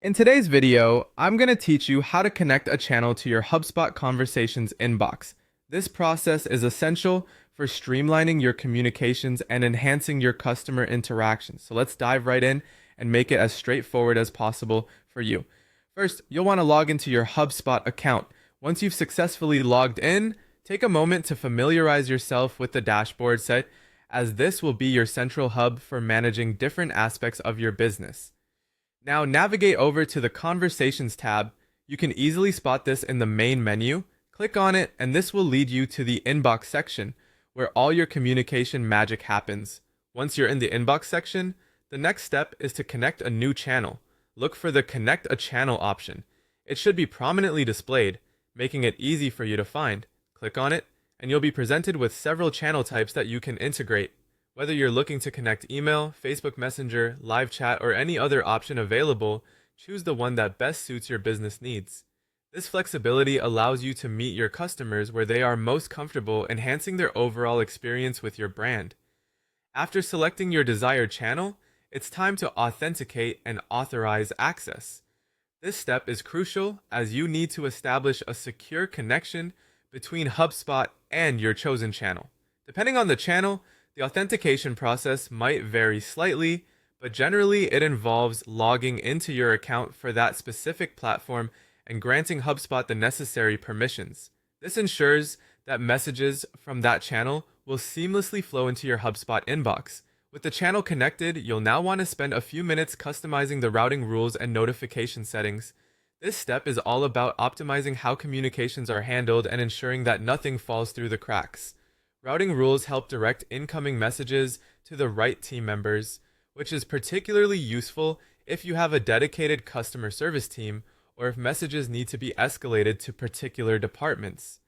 In today's video, I'm going to teach you how to connect a channel to your HubSpot Conversations inbox. This process is essential for streamlining your communications and enhancing your customer interactions. So let's dive right in and make it as straightforward as possible for you. First, you'll want to log into your HubSpot account. Once you've successfully logged in, take a moment to familiarize yourself with the dashboard set, as this will be your central hub for managing different aspects of your business. Now navigate over to the Conversations tab. You can easily spot this in the main menu. Click on it and this will lead you to the Inbox section, where all your communication magic happens. Once you're in the Inbox section, the next step is to connect a new channel. Look for the Connect a Channel option. It should be prominently displayed, making it easy for you to find. Click on it, and you'll be presented with several channel types that you can integrate. Whether you're looking to connect email, Facebook Messenger, live chat, or any other option available, choose the one that best suits your business needs. This flexibility allows you to meet your customers where they are most comfortable, enhancing their overall experience with your brand. After selecting your desired channel, it's time to authenticate and authorize access. This step is crucial as you need to establish a secure connection between HubSpot and your chosen channel. Depending on the channel, the authentication process might vary slightly, but generally it involves logging into your account for that specific platform and granting HubSpot the necessary permissions. This ensures that messages from that channel will seamlessly flow into your HubSpot inbox. With the channel connected, you'll now want to spend a few minutes customizing the routing rules and notification settings. This step is all about optimizing how communications are handled and ensuring that nothing falls through the cracks. Routing rules help direct incoming messages to the right team members, which is particularly useful if you have a dedicated customer service team or if messages need to be escalated to particular departments.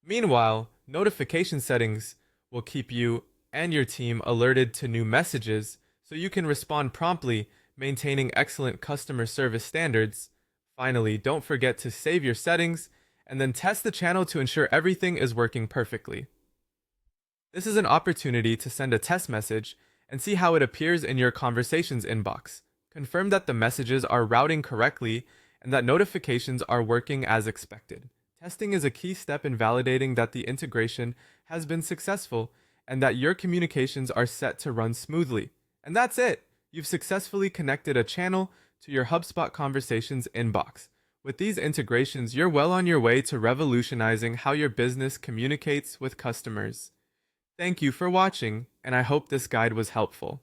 Meanwhile, notification settings will keep you and your team alerted to new messages so you can respond promptly, maintaining excellent customer service standards. Finally, don't forget to save your settings and then test the channel to ensure everything is working perfectly. This is an opportunity to send a test message and see how it appears in your conversations inbox. Confirm that the messages are routing correctly and that notifications are working as expected. Testing is a key step in validating that the integration has been successful and that your communications are set to run smoothly. And that's it! You've successfully connected a channel to your HubSpot Conversations inbox. With these integrations, you're well on your way to revolutionizing how your business communicates with customers. Thank you for watching, and I hope this guide was helpful.